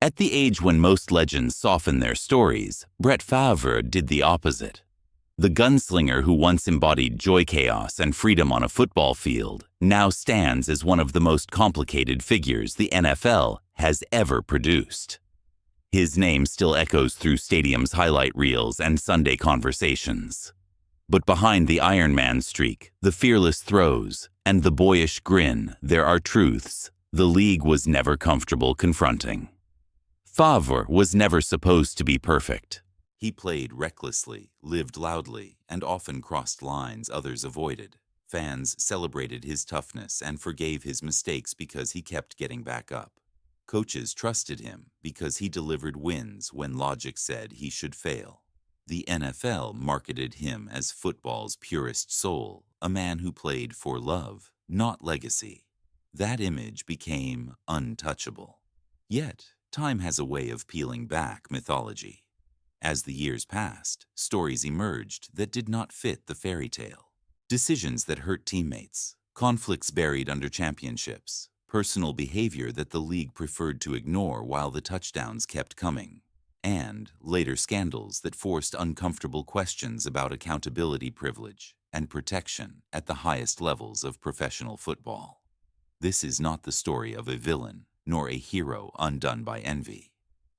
At the age when most legends soften their stories, Brett Favre did the opposite. The gunslinger who once embodied joy, chaos, and freedom on a football field now stands as one of the most complicated figures the NFL has ever produced. His name still echoes through stadiums' highlight reels and Sunday conversations. But behind the Iron Man streak, the fearless throws, and the boyish grin, there are truths the league was never comfortable confronting. Favre was never supposed to be perfect. He played recklessly, lived loudly, and often crossed lines others avoided. Fans celebrated his toughness and forgave his mistakes because he kept getting back up. Coaches trusted him because he delivered wins when logic said he should fail. The NFL marketed him as football's purest soul, a man who played for love, not legacy. That image became untouchable. Yet, time has a way of peeling back mythology. As the years passed, stories emerged that did not fit the fairy tale. Decisions that hurt teammates, conflicts buried under championships, personal behavior that the league preferred to ignore while the touchdowns kept coming, and later scandals that forced uncomfortable questions about accountability, privilege, and protection at the highest levels of professional football. This is not the story of a villain, nor a hero undone by envy.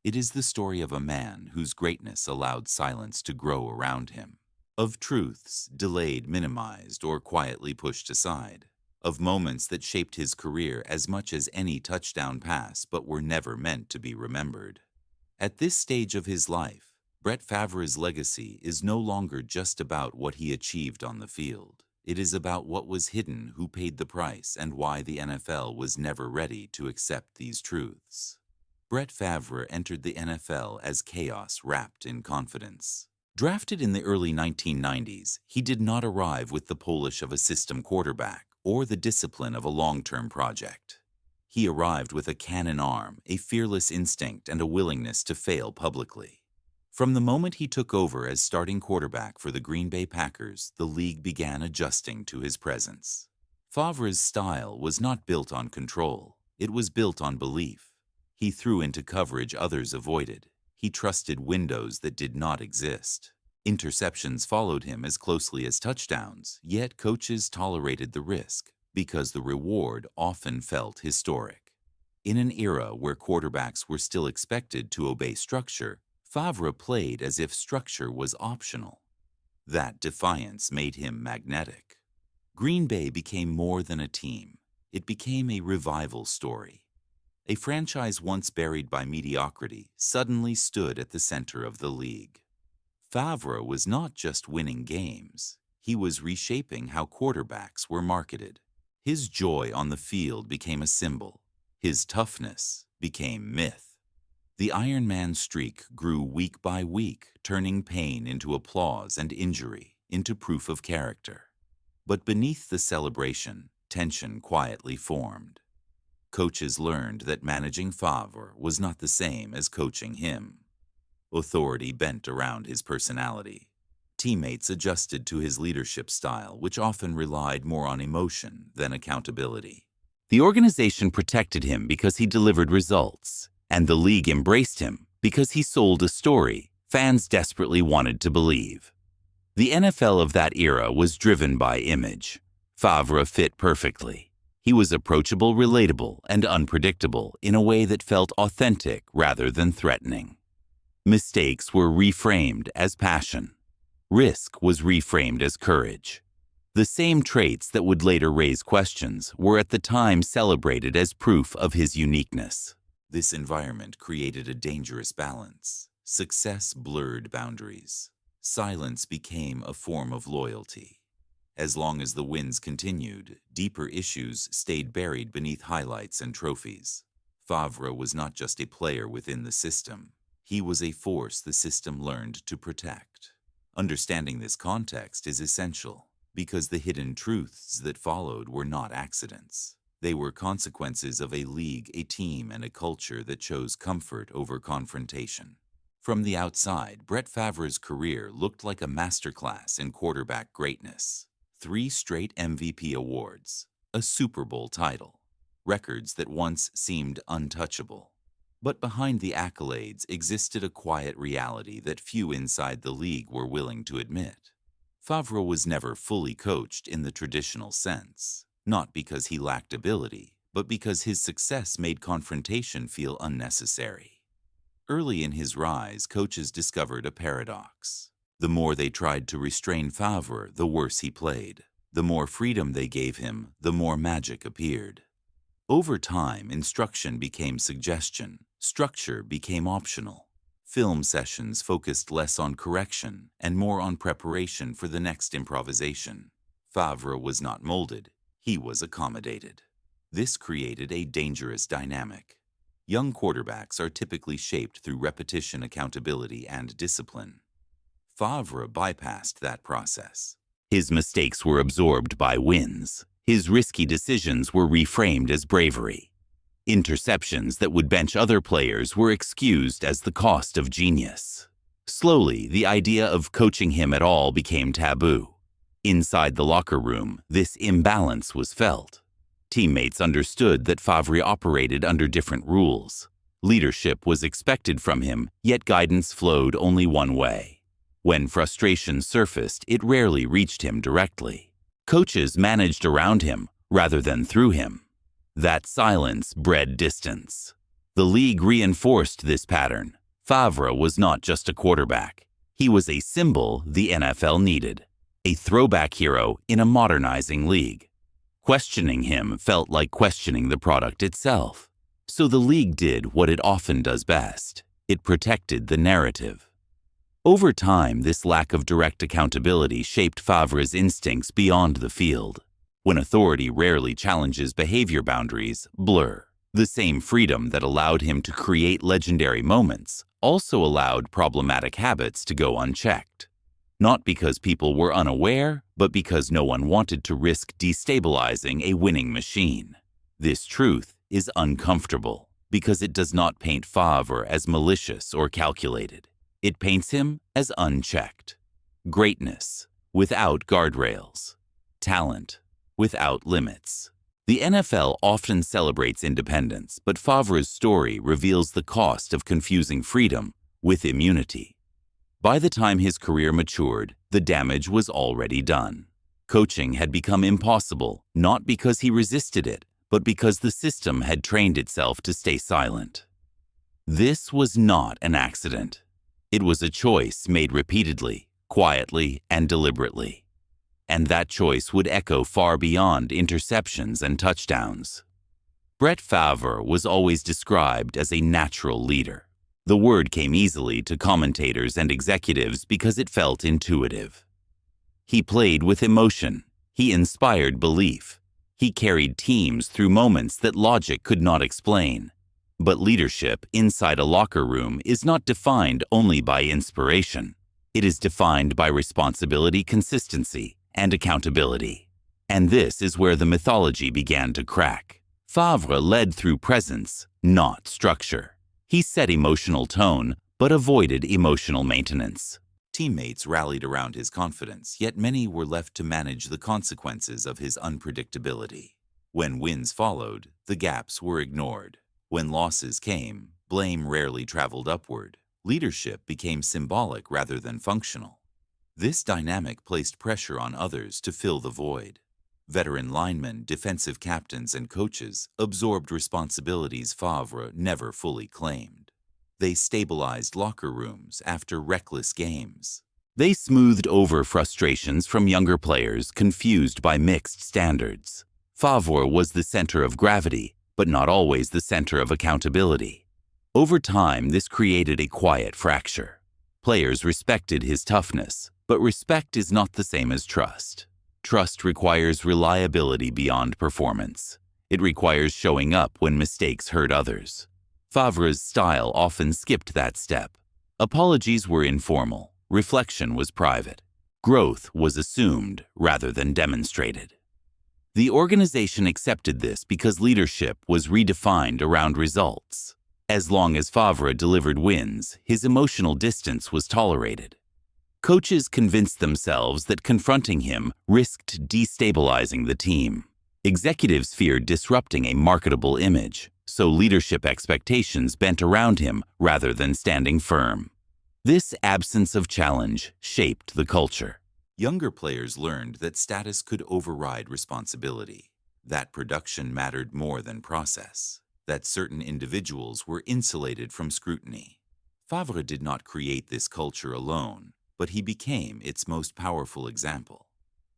It is the story of a man whose greatness allowed silence to grow around him, of truths delayed, minimized, or quietly pushed aside, of moments that shaped his career as much as any touchdown pass but were never meant to be remembered. At this stage of his life, Brett Favre's legacy is no longer just about what he achieved on the field. It is about what was hidden, who paid the price, and why the NFL was never ready to accept these truths. Brett Favre entered the NFL as chaos wrapped in confidence. Drafted in the early 1990s, he did not arrive with the polish of a system quarterback or the discipline of a long-term project. He arrived with a cannon arm, a fearless instinct, and a willingness to fail publicly. From the moment he took over as starting quarterback for the Green Bay Packers, the league began adjusting to his presence. Favre's style was not built on control. It was built on belief. He threw into coverage others avoided. He trusted windows that did not exist. Interceptions followed him as closely as touchdowns, yet coaches tolerated the risk because the reward often felt historic. In an era where quarterbacks were still expected to obey structure, Favre played as if structure was optional. That defiance made him magnetic. Green Bay became more than a team. It became a revival story. A franchise once buried by mediocrity suddenly stood at the center of the league. Favre was not just winning games. He was reshaping how quarterbacks were marketed. His joy on the field became a symbol. His toughness became myth. The Iron Man streak grew week by week, turning pain into applause and injury into proof of character. But beneath the celebration, tension quietly formed. Coaches learned that managing Favre was not the same as coaching him. Authority bent around his personality. Teammates adjusted to his leadership style, which often relied more on emotion than accountability. The organization protected him because he delivered results, and the league embraced him because he sold a story fans desperately wanted to believe. The NFL of that era was driven by image. Favre fit perfectly. He was approachable, relatable, and unpredictable in a way that felt authentic rather than threatening. Mistakes were reframed as passion. Risk was reframed as courage. The same traits that would later raise questions were at the time celebrated as proof of his uniqueness. This environment created a dangerous balance. Success blurred boundaries. Silence became a form of loyalty. As long as the wins continued, deeper issues stayed buried beneath highlights and trophies. Favre was not just a player within the system. He was a force the system learned to protect. Understanding this context is essential, because the hidden truths that followed were not accidents. They were consequences of a league, a team, and a culture that chose comfort over confrontation. From the outside, Brett Favre's career looked like a masterclass in quarterback greatness. 3 straight MVP awards, a Super Bowl title, records that once seemed untouchable. But behind the accolades existed a quiet reality that few inside the league were willing to admit. Favre was never fully coached in the traditional sense, not because he lacked ability, but because his success made confrontation feel unnecessary. Early in his rise, coaches discovered a paradox. The more they tried to restrain Favre, the worse he played. The more freedom they gave him, the more magic appeared. Over time, instruction became suggestion, structure became optional. Film sessions focused less on correction and more on preparation for the next improvisation. Favre was not molded, he was accommodated. This created a dangerous dynamic. Young quarterbacks are typically shaped through repetition, accountability, and discipline. Favre bypassed that process. His mistakes were absorbed by wins. His risky decisions were reframed as bravery. Interceptions that would bench other players were excused as the cost of genius. Slowly, the idea of coaching him at all became taboo. Inside the locker room, this imbalance was felt. Teammates understood that Favre operated under different rules. Leadership was expected from him, yet guidance flowed only one way. When frustration surfaced, it rarely reached him directly. Coaches managed around him rather than through him. That silence bred distance. The league reinforced this pattern. Favre was not just a quarterback. He was a symbol the NFL needed, a throwback hero in a modernizing league. Questioning him felt like questioning the product itself. So the league did what it often does best. It protected the narrative. Over time, this lack of direct accountability shaped Favre's instincts beyond the field. When authority rarely challenges behavior boundaries, blur. The same freedom that allowed him to create legendary moments also allowed problematic habits to go unchecked. Not because people were unaware, but because no one wanted to risk destabilizing a winning machine. This truth is uncomfortable because it does not paint Favre as malicious or calculated. It paints him as unchecked. Greatness without guardrails. Talent without limits. The NFL often celebrates independence, but Favre's story reveals the cost of confusing freedom with immunity. By the time his career matured, the damage was already done. Coaching had become impossible, not because he resisted it, but because the system had trained itself to stay silent. This was not an accident. It was a choice made repeatedly, quietly, and deliberately. And that choice would echo far beyond interceptions and touchdowns. Brett Favre was always described as a natural leader. The word came easily to commentators and executives because it felt intuitive. He played with emotion. He inspired belief. He carried teams through moments that logic could not explain. But leadership inside a locker room is not defined only by inspiration. It is defined by responsibility, consistency, and accountability. And this is where the mythology began to crack. Favre led through presence, not structure. He set emotional tone, but avoided emotional maintenance. Teammates rallied around his confidence, yet many were left to manage the consequences of his unpredictability. When wins followed, the gaps were ignored. When losses came, blame rarely traveled upward. Leadership became symbolic rather than functional. This dynamic placed pressure on others to fill the void. Veteran linemen, defensive captains, and coaches absorbed responsibilities Favre never fully claimed. They stabilized locker rooms after reckless games. They smoothed over frustrations from younger players confused by mixed standards. Favre was the center of gravity, but not always the center of accountability. Over time, this created a quiet fracture. Players respected his toughness, but respect is not the same as trust. Trust requires reliability beyond performance. It requires showing up when mistakes hurt others. Favre's style often skipped that step. Apologies were informal. Reflection was private. Growth was assumed rather than demonstrated. The organization accepted this because leadership was redefined around results. As long as Favre delivered wins, his emotional distance was tolerated. Coaches convinced themselves that confronting him risked destabilizing the team. Executives feared disrupting a marketable image, so leadership expectations bent around him rather than standing firm. This absence of challenge shaped the culture. Younger players learned that status could override responsibility, that production mattered more than process, that certain individuals were insulated from scrutiny. Favre did not create this culture alone, but he became its most powerful example.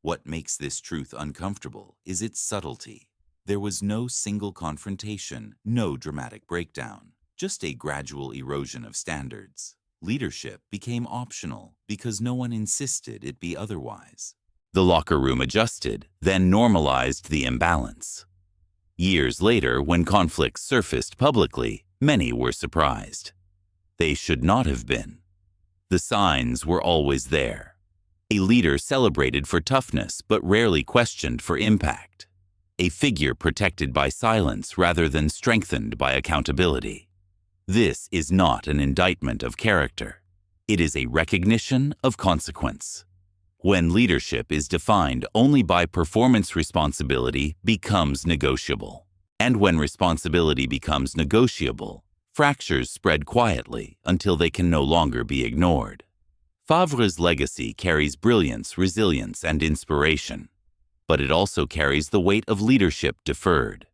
What makes this truth uncomfortable is its subtlety. There was no single confrontation, no dramatic breakdown, just a gradual erosion of standards. Leadership became optional because no one insisted it be otherwise. The locker room adjusted, then normalized the imbalance. Years later, when conflicts surfaced publicly, many were surprised. They should not have been. The signs were always there. A leader celebrated for toughness but rarely questioned for impact. A figure protected by silence rather than strengthened by accountability. This is not an indictment of character. It is a recognition of consequence. When leadership is defined only by performance, responsibility becomes negotiable. And when responsibility becomes negotiable, fractures spread quietly until they can no longer be ignored. Favre's legacy carries brilliance, resilience, and inspiration, but it also carries the weight of leadership deferred.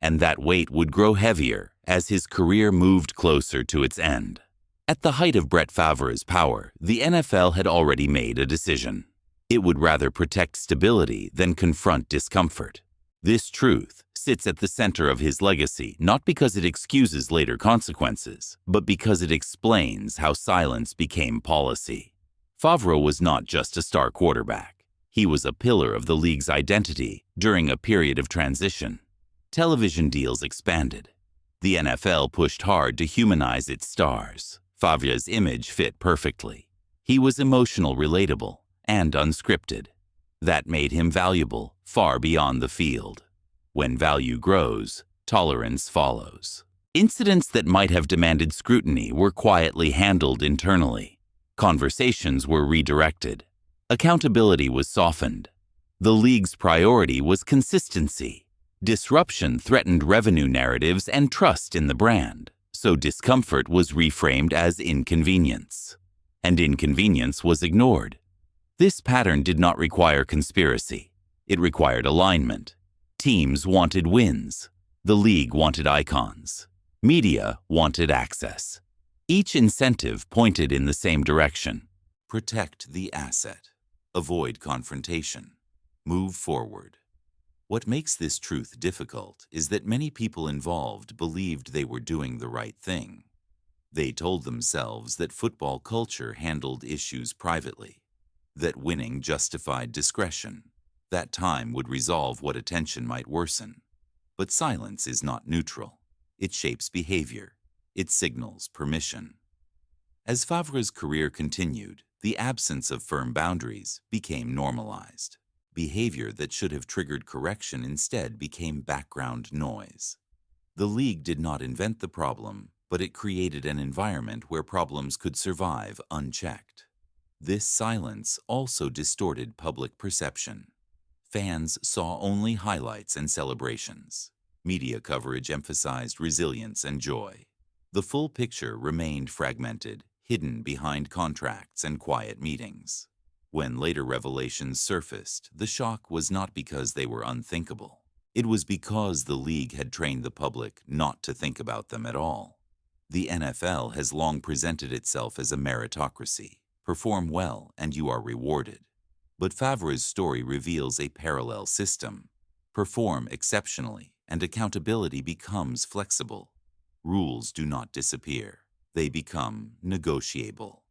And that weight would grow heavier as his career moved closer to its end. At the height of Brett Favre's power, the NFL had already made a decision. It would rather protect stability than confront discomfort. This truth sits at the center of his legacy, not because it excuses later consequences, but because it explains how silence became policy. Favre was not just a star quarterback. He was a pillar of the league's identity during a period of transition. Television deals expanded. The NFL pushed hard to humanize its stars. Favre's image fit perfectly. He was emotional, relatable, and unscripted. That made him valuable far beyond the field. When value grows, tolerance follows. Incidents that might have demanded scrutiny were quietly handled internally. Conversations were redirected. Accountability was softened. The league's priority was consistency. Disruption threatened revenue narratives and trust in the brand, so discomfort was reframed as inconvenience. And inconvenience was ignored. This pattern did not require conspiracy. It required alignment. Teams wanted wins. The league wanted icons. Media wanted access. Each incentive pointed in the same direction. Protect the asset. Avoid confrontation. Move forward. What makes this truth difficult is that many people involved believed they were doing the right thing. They told themselves that football culture handled issues privately, that winning justified discretion, that time would resolve what attention might worsen. But silence is not neutral. It shapes behavior. It signals permission. As Favre's career continued, the absence of firm boundaries became normalized. Behavior that should have triggered correction instead became background noise. The league did not invent the problem, but it created an environment where problems could survive unchecked. This silence also distorted public perception. Fans saw only highlights and celebrations. Media coverage emphasized resilience and joy. The full picture remained fragmented, hidden behind contracts and quiet meetings. When later revelations surfaced, the shock was not because they were unthinkable. It was because the league had trained the public not to think about them at all. The NFL has long presented itself as a meritocracy. Perform well and you are rewarded. But Favre's story reveals a parallel system. Perform exceptionally and accountability becomes flexible. Rules do not disappear. They become negotiable.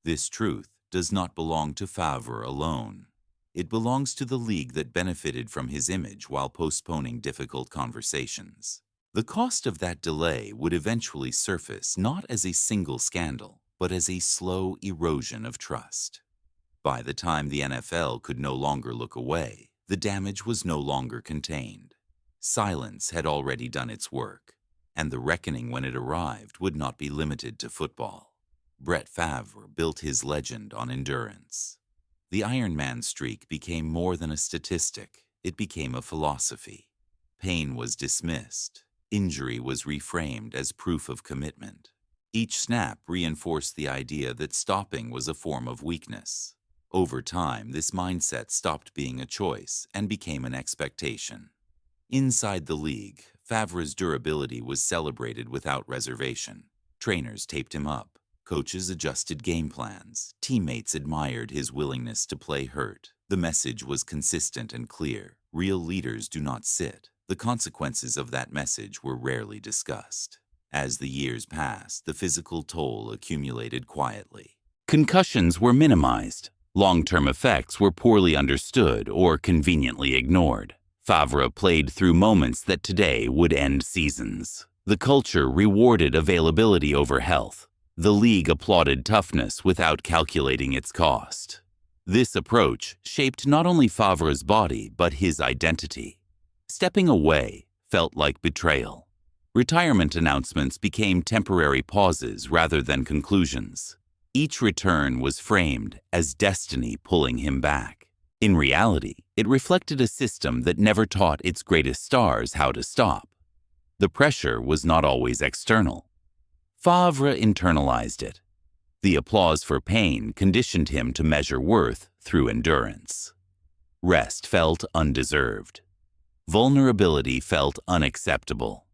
This truth does not belong to Favre alone. It belongs to the league that benefited from his image while postponing difficult conversations. The cost of that delay would eventually surface not as a single scandal, but as a slow erosion of trust. By the time the NFL could no longer look away, the damage was no longer contained. Silence had already done its work, and the reckoning when it arrived would not be limited to football. Brett Favre built his legend on endurance. The Iron Man streak became more than a statistic. It became a philosophy. Pain was dismissed. Injury was reframed as proof of commitment. Each snap reinforced the idea that stopping was a form of weakness. Over time, this mindset stopped being a choice and became an expectation. Inside the league, Favre's durability was celebrated without reservation. Trainers taped him up, coaches adjusted game plans, teammates admired his willingness to play hurt. The message was consistent and clear. Real leaders do not sit. The consequences of that message were rarely discussed. As the years passed, the physical toll accumulated quietly. Concussions were minimized. Long-term effects were poorly understood or conveniently ignored. Favre played through moments that today would end seasons. The culture rewarded availability over health. The league applauded toughness without calculating its cost. This approach shaped not only Favre's body but his identity. Stepping away felt like betrayal. Retirement announcements became temporary pauses rather than conclusions. Each return was framed as destiny pulling him back. In reality, it reflected a system that never taught its greatest stars how to stop. The pressure was not always external. Favre internalized it. The applause for pain conditioned him to measure worth through endurance. Rest felt undeserved. Vulnerability felt unacceptable.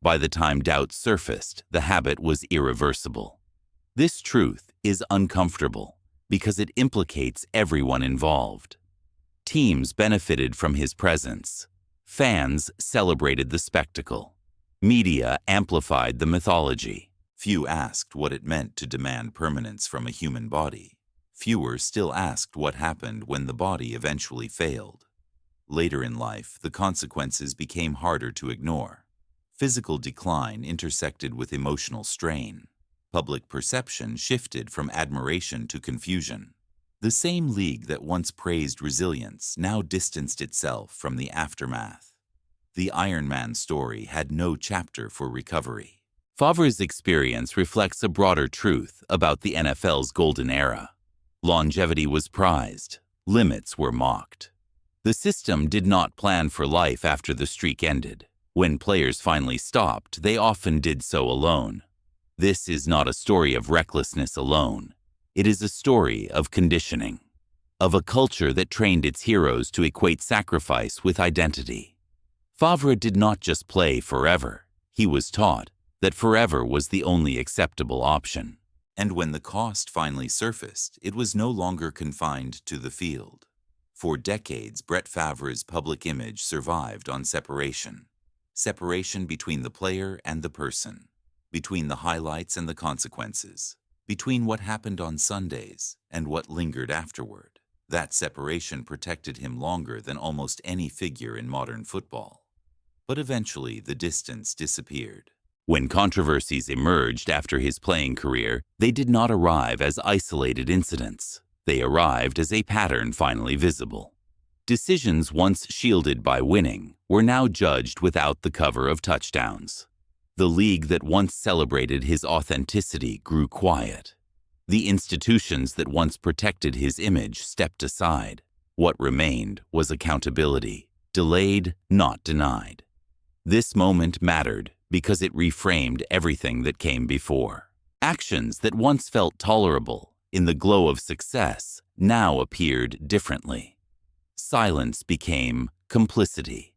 By the time doubt surfaced, the habit was irreversible. This truth is uncomfortable because it implicates everyone involved. Teams benefited from his presence. Fans celebrated the spectacle. Media amplified the mythology. Few asked what it meant to demand permanence from a human body. Fewer still asked what happened when the body eventually failed. Later in life, the consequences became harder to ignore. Physical decline intersected with emotional strain. Public perception shifted from admiration to confusion. The same league that once praised resilience now distanced itself from the aftermath. The Iron Man story had no chapter for recovery. Favre's experience reflects a broader truth about the NFL's golden era. Longevity was prized. Limits were mocked. The system did not plan for life after the streak ended. When players finally stopped, they often did so alone. This is not a story of recklessness alone. It is a story of conditioning, of a culture that trained its heroes to equate sacrifice with identity. Favre did not just play forever. He was taught that forever was the only acceptable option. And when the cost finally surfaced, it was no longer confined to the field. For decades, Brett Favre's public image survived on separation. Separation between the player and the person, between the highlights and the consequences, between what happened on Sundays and what lingered afterward. That separation protected him longer than almost any figure in modern football. But eventually, the distance disappeared. When controversies emerged after his playing career, they did not arrive as isolated incidents. They arrived as a pattern finally visible. Decisions once shielded by winning were now judged without the cover of touchdowns. The league that once celebrated his authenticity grew quiet. The institutions that once protected his image stepped aside. What remained was accountability, delayed, not denied. This moment mattered because it reframed everything that came before. Actions that once felt tolerable in the glow of success now appeared differently. Silence became complicity.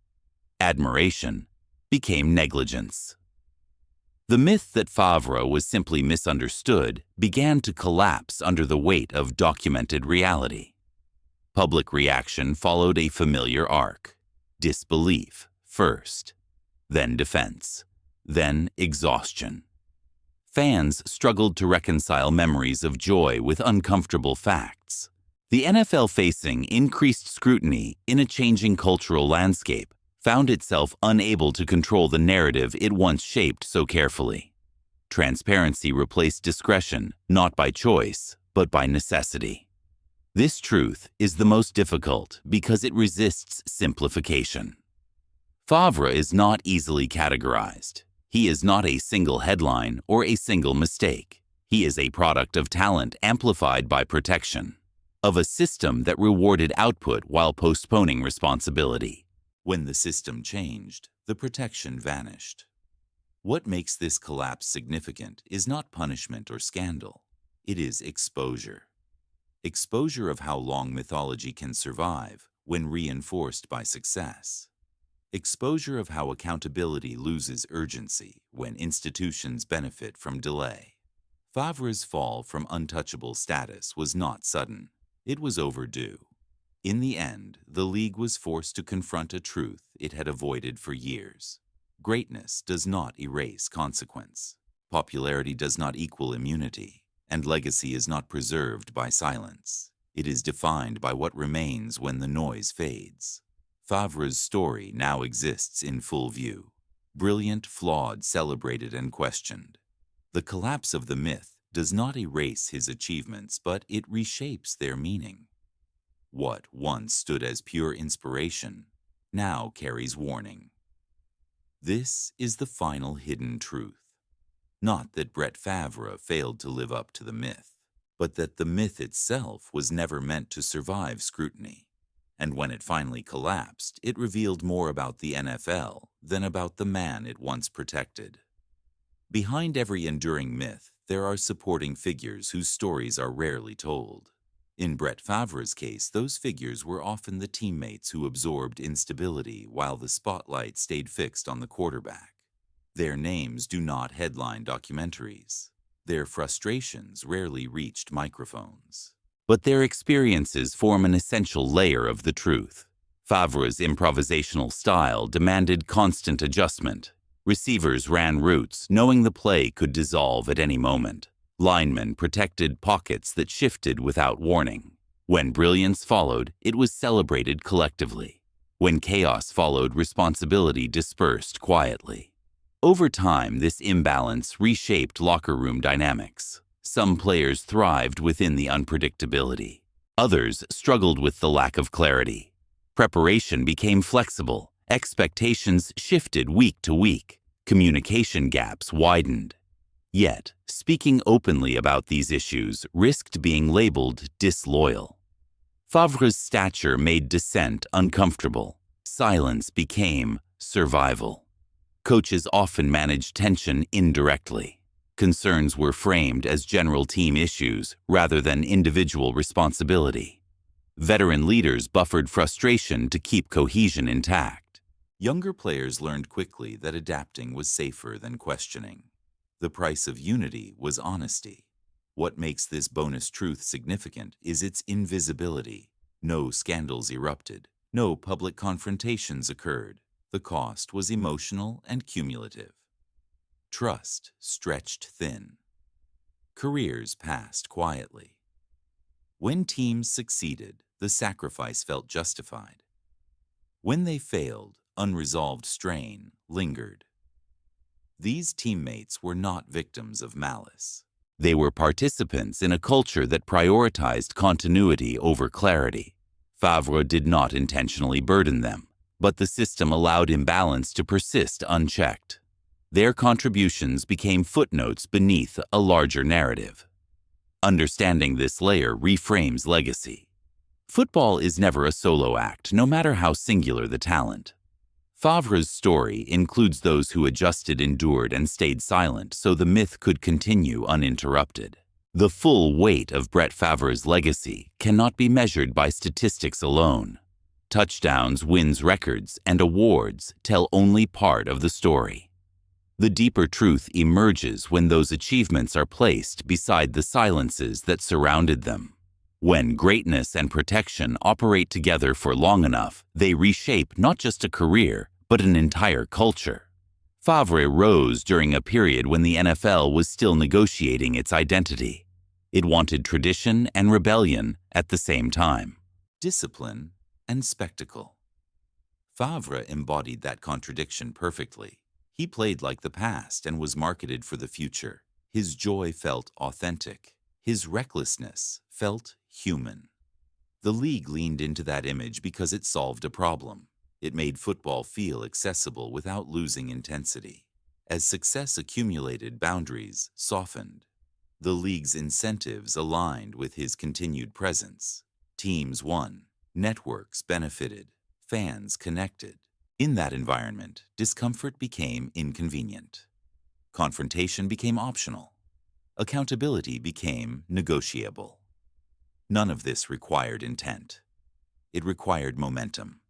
Admiration became negligence. The myth that Favre was simply misunderstood began to collapse under the weight of documented reality. Public reaction followed a familiar arc. Disbelief first, then defense, then exhaustion. Fans struggled to reconcile memories of joy with uncomfortable facts. The NFL, facing increased scrutiny in a changing cultural landscape, found itself unable to control the narrative it once shaped so carefully. Transparency replaced discretion, not by choice, but by necessity. This truth is the most difficult because it resists simplification. Favre is not easily categorized. He is not a single headline or a single mistake. He is a product of talent amplified by protection, of a system that rewarded output while postponing responsibility. When the system changed, the protection vanished. What makes this collapse significant is not punishment or scandal. It is exposure. Exposure of how long mythology can survive when reinforced by success. Exposure of how accountability loses urgency when institutions benefit from delay. Favre's fall from untouchable status was not sudden. It was overdue. In the end, the league was forced to confront a truth it had avoided for years. Greatness does not erase consequence. Popularity does not equal immunity, and legacy is not preserved by silence. It is defined by what remains when the noise fades. Favre's story now exists in full view. Brilliant, flawed, celebrated, and questioned. The collapse of the myth does not erase his achievements, but it reshapes their meaning. What once stood as pure inspiration now carries warning. This is the final hidden truth. Not that Brett Favre failed to live up to the myth, but that the myth itself was never meant to survive scrutiny. And when it finally collapsed, it revealed more about the NFL than about the man it once protected. Behind every enduring myth, there are supporting figures whose stories are rarely told. In Brett Favre's case, those figures were often the teammates who absorbed instability while the spotlight stayed fixed on the quarterback. Their names do not headline documentaries. Their frustrations rarely reached microphones. But their experiences form an essential layer of the truth. Favre's improvisational style demanded constant adjustment. Receivers ran routes, knowing the play could dissolve at any moment. Linemen protected pockets that shifted without warning. When brilliance followed, it was celebrated collectively. When chaos followed, responsibility dispersed quietly. Over time, this imbalance reshaped locker room dynamics. Some players thrived within the unpredictability. Others struggled with the lack of clarity. Preparation became flexible. Expectations shifted week to week. Communication gaps widened. Yet, speaking openly about these issues risked being labeled disloyal. Favre's stature made dissent uncomfortable. Silence became survival. Coaches often managed tension indirectly. Concerns were framed as general team issues rather than individual responsibility. Veteran leaders buffered frustration to keep cohesion intact. Younger players learned quickly that adapting was safer than questioning. The price of unity was honesty. What makes this bonus truth significant is its invisibility. No scandals erupted. No public confrontations occurred. The cost was emotional and cumulative. Trust stretched thin. Careers passed quietly. When teams succeeded, the sacrifice felt justified. When they failed, unresolved strain lingered. These teammates were not victims of malice. They were participants in a culture that prioritized continuity over clarity. Favre did not intentionally burden them, but the system allowed imbalance to persist unchecked. Their contributions became footnotes beneath a larger narrative. Understanding this layer reframes legacy. Football is never a solo act, no matter how singular the talent. Favre's story includes those who adjusted, endured, and stayed silent so the myth could continue uninterrupted. The full weight of Brett Favre's legacy cannot be measured by statistics alone. Touchdowns, wins, records, and awards tell only part of the story. The deeper truth emerges when those achievements are placed beside the silences that surrounded them. When greatness and protection operate together for long enough, they reshape not just a career, but an entire culture. Favre rose during a period when the NFL was still negotiating its identity. It wanted tradition and rebellion at the same time. Discipline and spectacle. Favre embodied that contradiction perfectly. He played like the past and was marketed for the future. His joy felt authentic. His recklessness felt human. The league leaned into that image because it solved a problem. It made football feel accessible without losing intensity. As success accumulated, boundaries softened. The league's incentives aligned with his continued presence. Teams won. Networks benefited. Fans connected. In that environment, discomfort became inconvenient. Confrontation became optional. Accountability became negotiable. None of this required intent. It required momentum.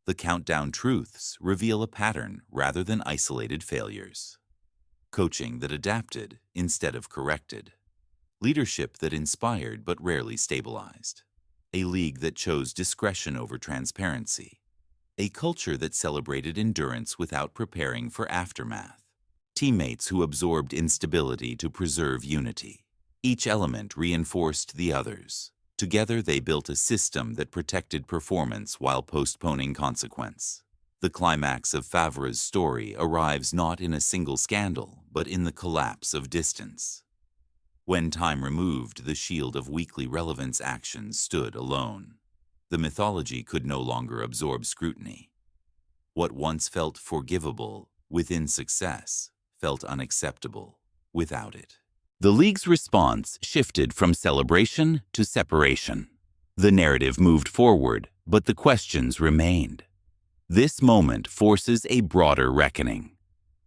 The countdown truths reveal a pattern rather than isolated failures. Coaching that adapted instead of corrected. Leadership that inspired but rarely stabilized. A league that chose discretion over transparency. A culture that celebrated endurance without preparing for aftermath. Teammates who absorbed instability to preserve unity. Each element reinforced the others. Together they built a system that protected performance while postponing consequence. The climax of Favre's story arrives not in a single scandal, but in the collapse of distance. When time removed the shield of weekly relevance actions stood alone. The mythology could no longer absorb scrutiny. What once felt forgivable within success felt unacceptable without it. The league's response shifted from celebration to separation. The narrative moved forward, but the questions remained. This moment forces a broader reckoning.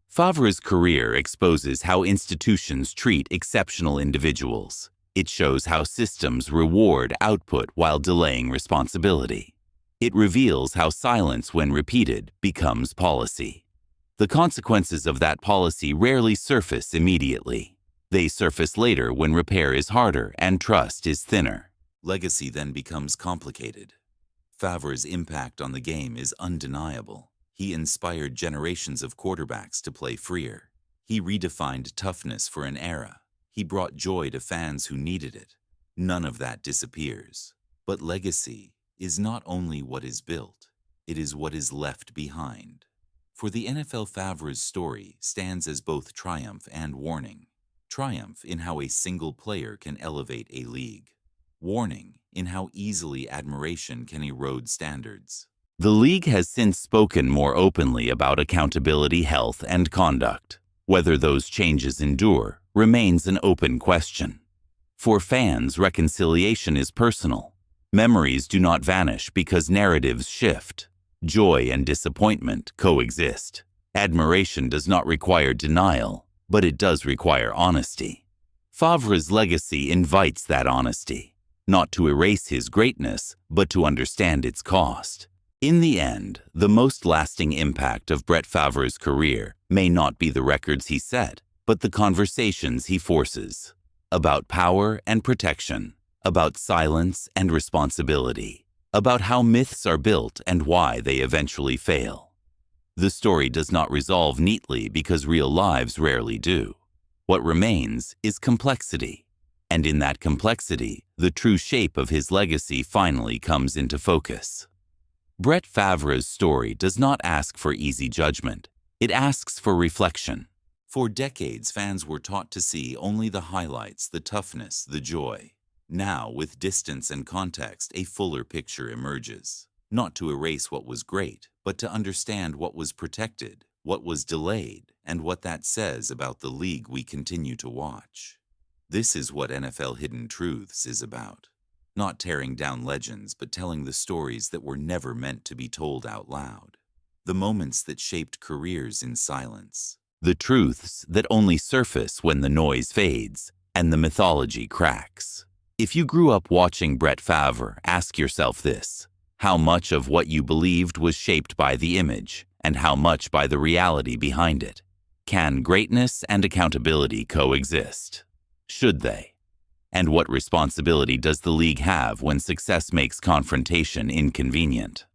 Favre's career exposes how institutions treat exceptional individuals. It shows how systems reward output while delaying responsibility. It reveals how silence, when repeated, becomes policy. The consequences of that policy rarely surface immediately. They surface later when repair is harder and trust is thinner. Legacy then becomes complicated. Favre's impact on the game is undeniable. He inspired generations of quarterbacks to play freer. He redefined toughness for an era. He brought joy to fans who needed it. None of that disappears. But legacy is not only what is built, it is what is left behind. For the NFL, Favre's story stands as both triumph and warning. Triumph in how a single player can elevate a league. Warning in how easily admiration can erode standards. The league has since spoken more openly about accountability, health, and conduct. Whether those changes endure remains an open question. For fans, reconciliation is personal. Memories do not vanish because narratives shift. Joy and disappointment coexist. Admiration does not require denial, but it does require honesty. Favre's legacy invites that honesty, not to erase his greatness, but to understand its cost. In the end, the most lasting impact of Brett Favre's career may not be the records he set, but the conversations he forces. About power and protection, about silence and responsibility, about how myths are built and why they eventually fail. The story does not resolve neatly because real lives rarely do. What remains is complexity, and in that complexity, the true shape of his legacy finally comes into focus. Brett Favre's story does not ask for easy judgment. It asks for reflection. For decades, fans were taught to see only the highlights, the toughness, the joy. Now, with distance and context, a fuller picture emerges. Not to erase what was great, but to understand what was protected, what was delayed, and what that says about the league we continue to watch. This is what NFL Hidden Truths is about. Not tearing down legends, but telling the stories that were never meant to be told out loud. The moments that shaped careers in silence. The truths that only surface when the noise fades and the mythology cracks. If you grew up watching Brett Favre, ask yourself this: how much of what you believed was shaped by the image, and how much by the reality behind it? Can greatness and accountability coexist? Should they? And what responsibility does the league have when success makes confrontation inconvenient?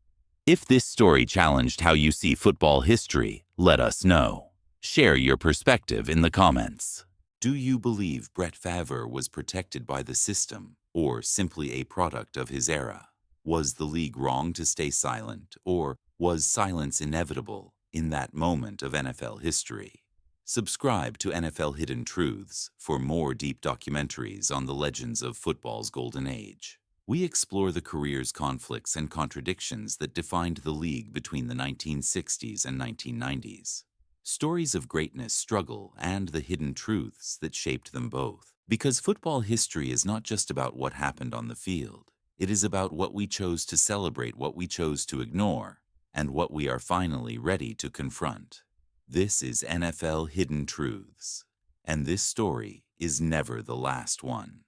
If this story challenged how you see football history, let us know. Share your perspective in the comments. Do you believe Brett Favre was protected by the system, or simply a product of his era? Was the league wrong to stay silent, or was silence inevitable in that moment of NFL history? Subscribe to NFL Hidden Truths for more deep documentaries on the legends of football's golden age. We explore the careers, conflicts, and contradictions that defined the league between the 1960s and 1990s. Stories of greatness, struggle, and the hidden truths that shaped them both. Because football history is not just about what happened on the field. It is about what we chose to celebrate, what we chose to ignore, and what we are finally ready to confront. This is NFL Hidden Truths, and this story is never the last one.